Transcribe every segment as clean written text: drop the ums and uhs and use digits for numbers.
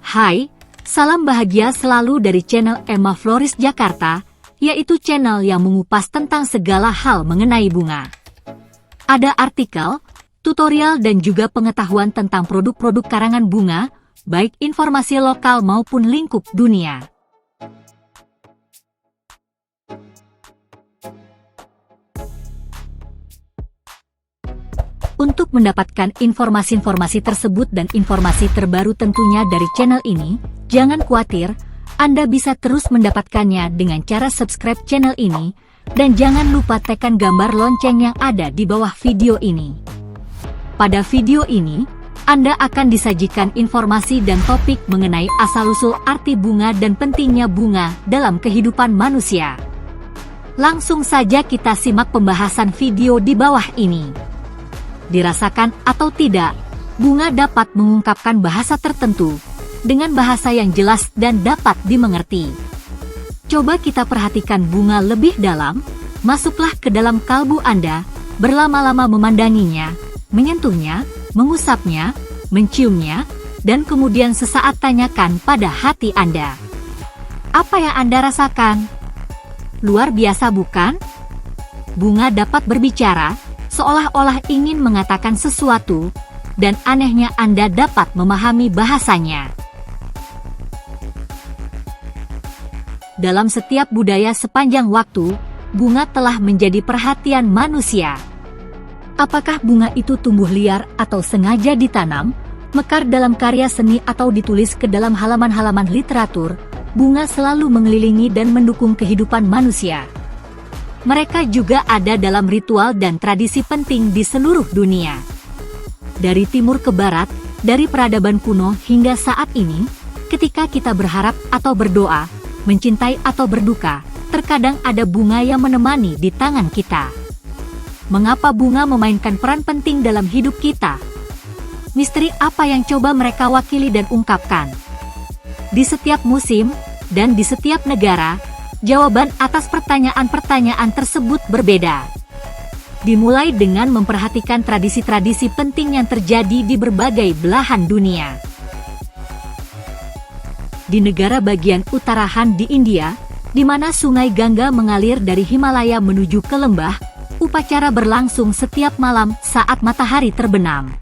Hai, salam bahagia selalu dari channel Emma Florist Jakarta, yaitu channel yang mengupas tentang segala hal mengenai bunga. Ada artikel, tutorial dan juga pengetahuan tentang produk-produk karangan bunga, baik informasi lokal maupun lingkup dunia. Untuk mendapatkan informasi-informasi tersebut dan informasi terbaru tentunya dari channel ini, jangan khawatir, Anda bisa terus mendapatkannya dengan cara subscribe channel ini, dan jangan lupa tekan gambar lonceng yang ada di bawah video ini. Pada video ini, Anda akan disajikan informasi dan topik mengenai asal-usul arti bunga dan pentingnya bunga dalam kehidupan manusia. Langsung saja kita simak pembahasan video di bawah ini. Dirasakan atau tidak, bunga dapat mengungkapkan bahasa tertentu dengan bahasa yang jelas dan dapat dimengerti. Coba kita perhatikan bunga lebih dalam, masuklah ke dalam kalbu Anda, berlama-lama memandanginya, menyentuhnya, mengusapnya, menciumnya, dan kemudian sesaat tanyakan pada hati Anda. Apa yang Anda rasakan? Luar biasa bukan? Bunga dapat berbicara, seolah-olah ingin mengatakan sesuatu, dan anehnya Anda dapat memahami bahasanya. Dalam setiap budaya sepanjang waktu, bunga telah menjadi perhatian manusia. Apakah bunga itu tumbuh liar atau sengaja ditanam, mekar dalam karya seni atau ditulis ke dalam halaman-halaman literatur, bunga selalu mengelilingi dan mendukung kehidupan manusia. Mereka juga ada dalam ritual dan tradisi penting di seluruh dunia. Dari timur ke barat, dari peradaban kuno hingga saat ini, ketika kita berharap atau berdoa, mencintai atau berduka, terkadang ada bunga yang menemani di tangan kita. Mengapa bunga memainkan peran penting dalam hidup kita? Misteri apa yang coba mereka wakili dan ungkapkan? Di setiap musim, dan di setiap negara, jawaban atas pertanyaan-pertanyaan tersebut berbeda. Dimulai dengan memperhatikan tradisi-tradisi penting yang terjadi di berbagai belahan dunia. Di negara bagian utara Han di India, di mana sungai Gangga mengalir dari Himalaya menuju ke lembah, upacara berlangsung setiap malam saat matahari terbenam.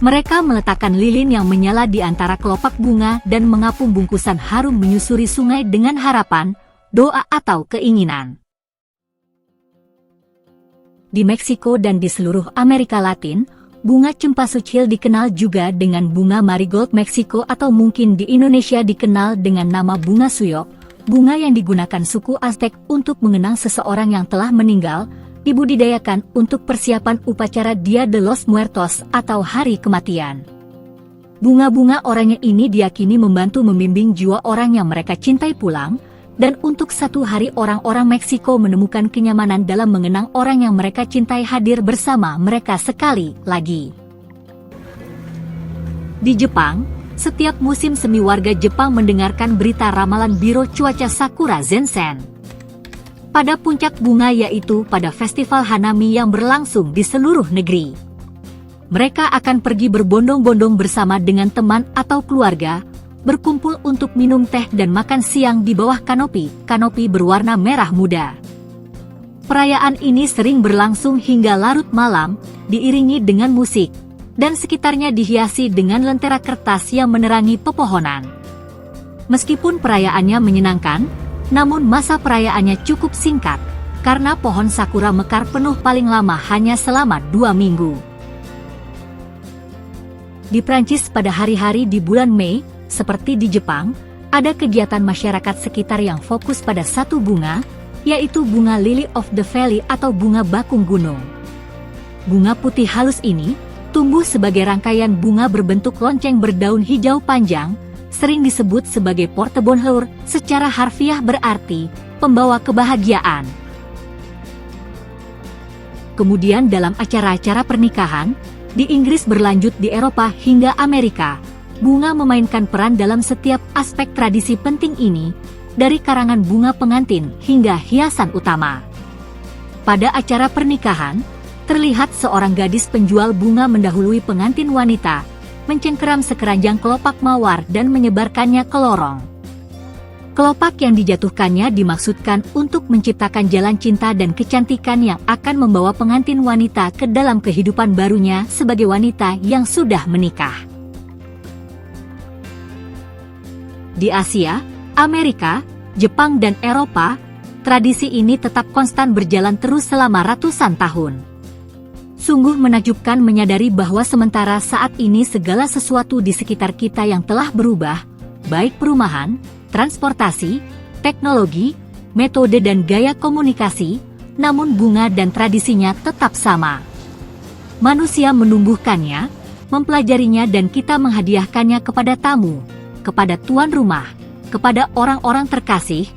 Mereka meletakkan lilin yang menyala di antara kelopak bunga dan mengapung bungkusan harum menyusuri sungai dengan harapan, doa atau keinginan. Di Meksiko dan di seluruh Amerika Latin, bunga cempasúchil dikenal juga dengan bunga marigold Meksiko atau mungkin di Indonesia dikenal dengan nama bunga suyok, bunga yang digunakan suku Aztec untuk mengenang seseorang yang telah meninggal, dibudidayakan untuk persiapan upacara Dia de los Muertos atau Hari Kematian. Bunga-bunga oranye ini diyakini membantu membimbing jiwa orang yang mereka cintai pulang, dan untuk satu hari orang-orang Meksiko menemukan kenyamanan dalam mengenang orang yang mereka cintai hadir bersama mereka sekali lagi. Di Jepang, setiap musim semi warga Jepang mendengarkan berita ramalan Biro Cuaca Sakura Zensen. Pada puncak bunga yaitu pada festival Hanami yang berlangsung di seluruh negeri. Mereka akan pergi berbondong-bondong bersama dengan teman atau keluarga, berkumpul untuk minum teh dan makan siang di bawah kanopi berwarna merah muda. Perayaan ini sering berlangsung hingga larut malam, diiringi dengan musik, dan sekitarnya dihiasi dengan lentera kertas yang menerangi pepohonan. Meskipun perayaannya menyenangkan, namun masa perayaannya cukup singkat, karena pohon sakura mekar penuh paling lama hanya selama 2 minggu. Di Prancis pada hari-hari di bulan Mei, seperti di Jepang, ada kegiatan masyarakat sekitar yang fokus pada satu bunga, yaitu bunga Lily of the Valley atau bunga bakung gunung. Bunga putih halus ini, tumbuh sebagai rangkaian bunga berbentuk lonceng berdaun hijau panjang, sering disebut sebagai porte-bonheur, secara harfiah berarti, pembawa kebahagiaan. Kemudian dalam acara-acara pernikahan, di Inggris berlanjut di Eropa hingga Amerika, bunga memainkan peran dalam setiap aspek tradisi penting ini, dari karangan bunga pengantin hingga hiasan utama. Pada acara pernikahan, terlihat seorang gadis penjual bunga mendahului pengantin wanita, mencengkeram sekeranjang kelopak mawar dan menyebarkannya ke lorong. Kelopak yang dijatuhkannya dimaksudkan untuk menciptakan jalan cinta dan kecantikan yang akan membawa pengantin wanita ke dalam kehidupan barunya sebagai wanita yang sudah menikah. Di Asia, Amerika, Jepang dan Eropa, tradisi ini tetap konstan berjalan terus selama ratusan tahun. Sungguh menakjubkan menyadari bahwa sementara saat ini segala sesuatu di sekitar kita yang telah berubah, baik perumahan, transportasi, teknologi, metode dan gaya komunikasi, namun bunga dan tradisinya tetap sama. Manusia menumbuhkannya, mempelajarinya dan kita menghadiahkannya kepada tamu, kepada tuan rumah, kepada orang-orang terkasih,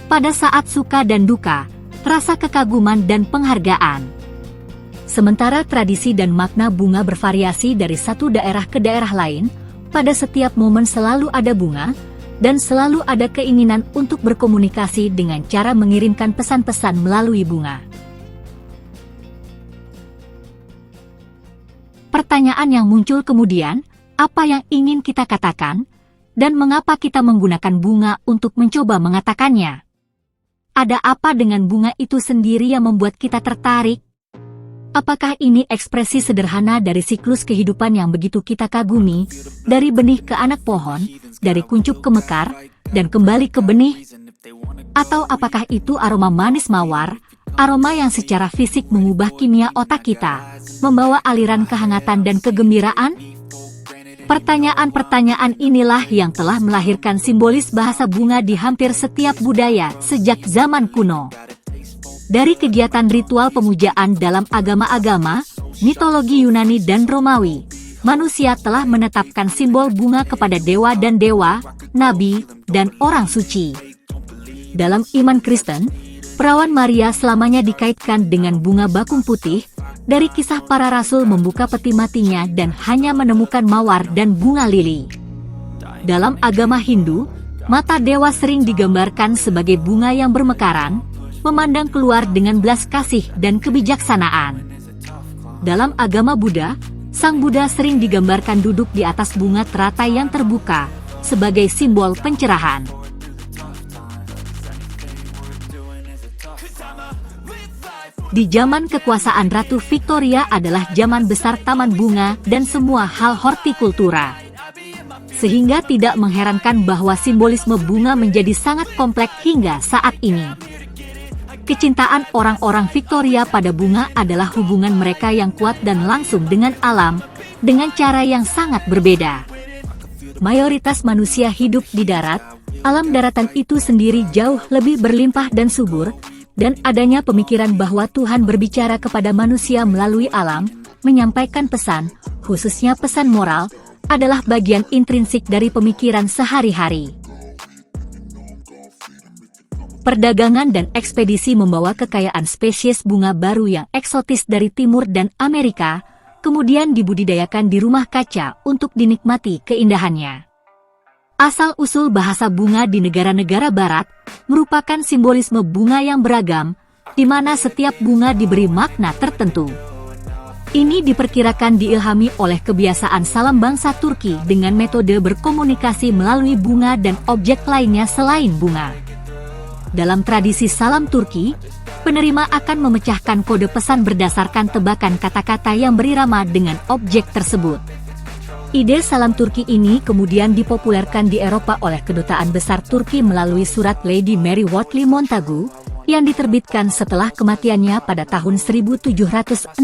pada saat suka dan duka, rasa kekaguman dan penghargaan. Sementara tradisi dan makna bunga bervariasi dari satu daerah ke daerah lain, pada setiap momen selalu ada bunga, dan selalu ada keinginan untuk berkomunikasi dengan cara mengirimkan pesan-pesan melalui bunga. Pertanyaan yang muncul kemudian, apa yang ingin kita katakan, dan mengapa kita menggunakan bunga untuk mencoba mengatakannya? Ada apa dengan bunga itu sendiri yang membuat kita tertarik? Apakah ini ekspresi sederhana dari siklus kehidupan yang begitu kita kagumi, dari benih ke anak pohon, dari kuncup ke mekar, dan kembali ke benih? Atau apakah itu aroma manis mawar, aroma yang secara fisik mengubah kimia otak kita, membawa aliran kehangatan dan kegembiraan? Pertanyaan-pertanyaan inilah yang telah melahirkan simbolis bahasa bunga di hampir setiap budaya sejak zaman kuno. Dari kegiatan ritual pemujaan dalam agama-agama, mitologi Yunani dan Romawi, manusia telah menetapkan simbol bunga kepada dewa dan dewa, nabi, dan orang suci. Dalam iman Kristen, perawan Maria selamanya dikaitkan dengan bunga bakung putih, dari kisah para rasul membuka peti matinya dan hanya menemukan mawar dan bunga lili. Dalam agama Hindu, mata dewa sering digambarkan sebagai bunga yang bermekaran, memandang keluar dengan belas kasih dan kebijaksanaan. Dalam agama Buddha, Sang Buddha sering digambarkan duduk di atas bunga teratai yang terbuka, sebagai simbol pencerahan. Di zaman kekuasaan Ratu Victoria adalah zaman besar taman bunga dan semua hal hortikultura. Sehingga tidak mengherankan bahwa simbolisme bunga menjadi sangat kompleks hingga saat ini. Kecintaan orang-orang Victoria pada bunga adalah hubungan mereka yang kuat dan langsung dengan alam, dengan cara yang sangat berbeda. Mayoritas manusia hidup di darat, alam daratan itu sendiri jauh lebih berlimpah dan subur, dan adanya pemikiran bahwa Tuhan berbicara kepada manusia melalui alam, menyampaikan pesan, khususnya pesan moral, adalah bagian intrinsik dari pemikiran sehari-hari. Perdagangan dan ekspedisi membawa kekayaan spesies bunga baru yang eksotis dari Timur dan Amerika, kemudian dibudidayakan di rumah kaca untuk dinikmati keindahannya. Asal-usul bahasa bunga di negara-negara barat merupakan simbolisme bunga yang beragam, di mana setiap bunga diberi makna tertentu. Ini diperkirakan diilhami oleh kebiasaan salam bangsa Turki dengan metode berkomunikasi melalui bunga dan objek lainnya selain bunga. Dalam tradisi salam Turki, penerima akan memecahkan kode pesan berdasarkan tebakan kata-kata yang berirama dengan objek tersebut. Ide salam Turki ini kemudian dipopulerkan di Eropa oleh Kedutaan Besar Turki melalui surat Lady Mary Wortley Montagu, yang diterbitkan setelah kematiannya pada tahun 1763.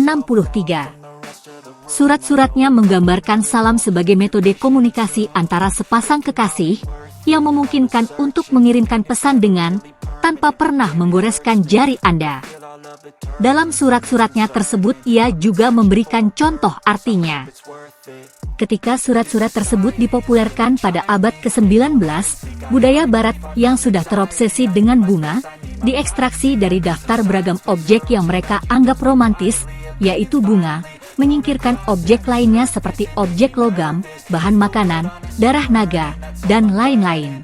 Surat-suratnya menggambarkan salam sebagai metode komunikasi antara sepasang kekasih, yang memungkinkan untuk mengirimkan pesan dengan, tanpa pernah menggoreskan jari Anda. Dalam surat-suratnya tersebut ia juga memberikan contoh artinya. Ketika surat-surat tersebut dipopulerkan pada abad ke-19, budaya barat yang sudah terobsesi dengan bunga, diekstraksi dari daftar beragam objek yang mereka anggap romantis, yaitu bunga, menyingkirkan objek lainnya seperti objek logam, bahan makanan, darah naga, dan lain-lain.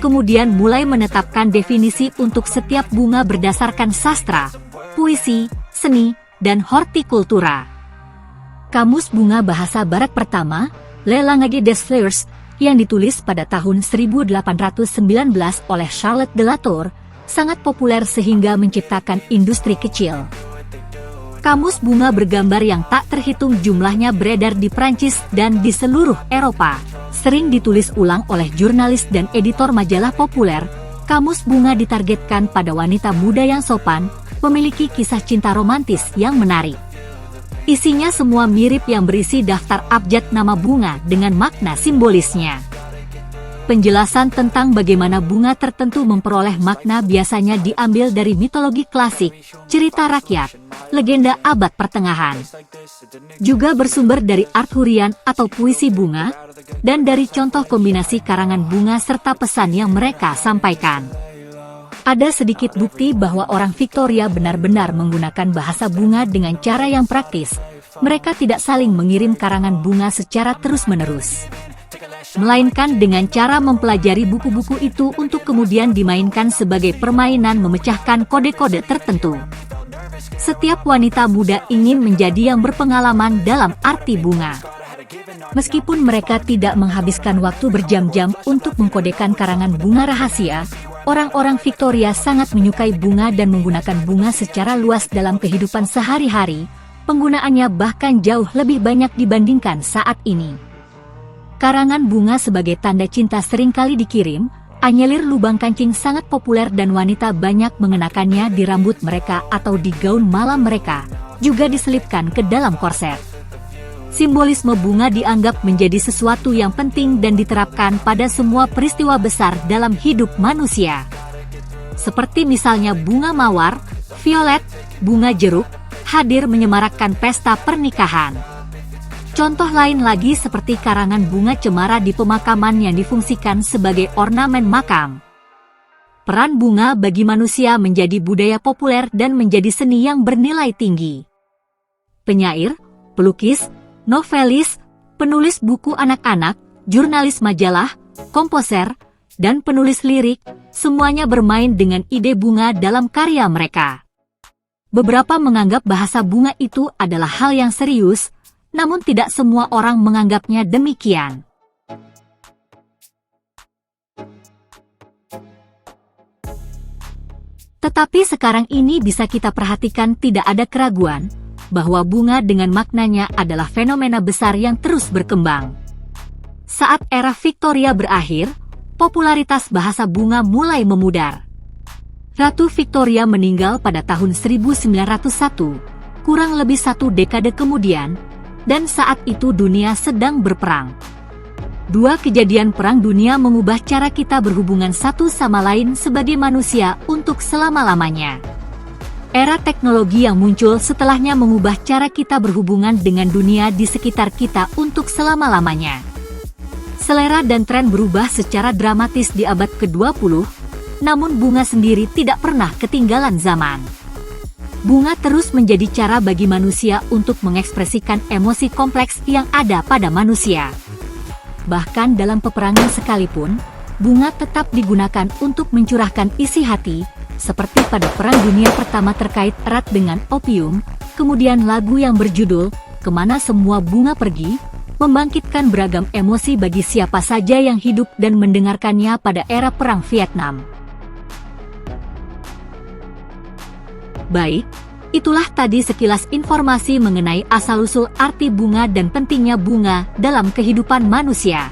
Kemudian mulai menetapkan definisi untuk setiap bunga berdasarkan sastra, puisi, seni, dan hortikultura. Kamus Bunga Bahasa Barat pertama, Le Langage des Fleurs, yang ditulis pada tahun 1819 oleh Charlotte de la Tour, sangat populer sehingga menciptakan industri kecil. Kamus bunga bergambar yang tak terhitung jumlahnya beredar di Prancis dan di seluruh Eropa. Sering ditulis ulang oleh jurnalis dan editor majalah populer, kamus bunga ditargetkan pada wanita muda yang sopan, memiliki kisah cinta romantis yang menarik. Isinya semua mirip yang berisi daftar abjad nama bunga dengan makna simbolisnya. Penjelasan tentang bagaimana bunga tertentu memperoleh makna biasanya diambil dari mitologi klasik, cerita rakyat, legenda abad pertengahan. Juga bersumber dari Arthurian atau puisi bunga, dan dari contoh kombinasi karangan bunga serta pesan yang mereka sampaikan. Ada sedikit bukti bahwa orang Victoria benar-benar menggunakan bahasa bunga dengan cara yang praktis. Mereka tidak saling mengirim karangan bunga secara terus-menerus, melainkan dengan cara mempelajari buku-buku itu untuk kemudian dimainkan sebagai permainan memecahkan kode-kode tertentu. Setiap wanita muda ingin menjadi yang berpengalaman dalam arti bunga. Meskipun mereka tidak menghabiskan waktu berjam-jam untuk mengkodekan karangan bunga rahasia, orang-orang Victoria sangat menyukai bunga dan menggunakan bunga secara luas dalam kehidupan sehari-hari. Penggunaannya bahkan jauh lebih banyak dibandingkan saat ini. Karangan bunga sebagai tanda cinta seringkali dikirim. Anyelir lubang kancing sangat populer dan wanita banyak mengenakannya di rambut mereka atau di gaun malam mereka, juga diselipkan ke dalam korset. Simbolisme bunga dianggap menjadi sesuatu yang penting dan diterapkan pada semua peristiwa besar dalam hidup manusia. Seperti misalnya bunga mawar, violet, bunga jeruk, hadir menyemarakkan pesta pernikahan. Contoh lain lagi seperti karangan bunga cemara di pemakaman yang difungsikan sebagai ornamen makam. Peran bunga bagi manusia menjadi budaya populer dan menjadi seni yang bernilai tinggi. Penyair, pelukis, novelis, penulis buku anak-anak, jurnalis majalah, komposer, dan penulis lirik, semuanya bermain dengan ide bunga dalam karya mereka. Beberapa menganggap bahasa bunga itu adalah hal yang serius, namun tidak semua orang menganggapnya demikian. Tetapi sekarang ini bisa kita perhatikan tidak ada keraguan bahwa bunga dengan maknanya adalah fenomena besar yang terus berkembang. Saat era Victoria berakhir, popularitas bahasa bunga mulai memudar. Ratu Victoria meninggal pada tahun 1901, kurang lebih 1 dekade kemudian, dan saat itu dunia sedang berperang. 2 kejadian perang dunia mengubah cara kita berhubungan satu sama lain sebagai manusia untuk selama-lamanya. Era teknologi yang muncul setelahnya mengubah cara kita berhubungan dengan dunia di sekitar kita untuk selama-lamanya. Selera dan tren berubah secara dramatis di abad ke-20, namun bunga sendiri tidak pernah ketinggalan zaman. Bunga terus menjadi cara bagi manusia untuk mengekspresikan emosi kompleks yang ada pada manusia. Bahkan dalam peperangan sekalipun, bunga tetap digunakan untuk mencurahkan isi hati, seperti pada Perang Dunia Pertama terkait erat dengan opium, kemudian lagu yang berjudul "Kemana Semua Bunga Pergi", membangkitkan beragam emosi bagi siapa saja yang hidup dan mendengarkannya pada era Perang Vietnam. Baik, itulah tadi sekilas informasi mengenai asal-usul arti bunga dan pentingnya bunga dalam kehidupan manusia.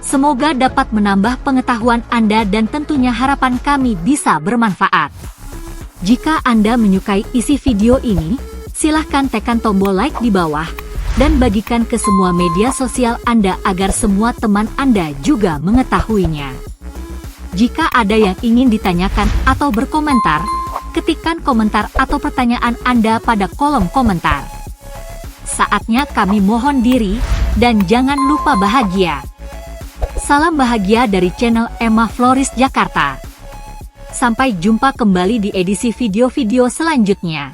Semoga dapat menambah pengetahuan Anda dan tentunya harapan kami bisa bermanfaat. Jika Anda menyukai isi video ini, silahkan tekan tombol like di bawah dan bagikan ke semua media sosial Anda agar semua teman Anda juga mengetahuinya. Jika ada yang ingin ditanyakan atau berkomentar, ketikkan komentar atau pertanyaan Anda pada kolom komentar. Saatnya kami mohon diri, dan jangan lupa bahagia. Salam bahagia dari channel Emma Floris Jakarta. Sampai jumpa kembali di edisi video-video selanjutnya.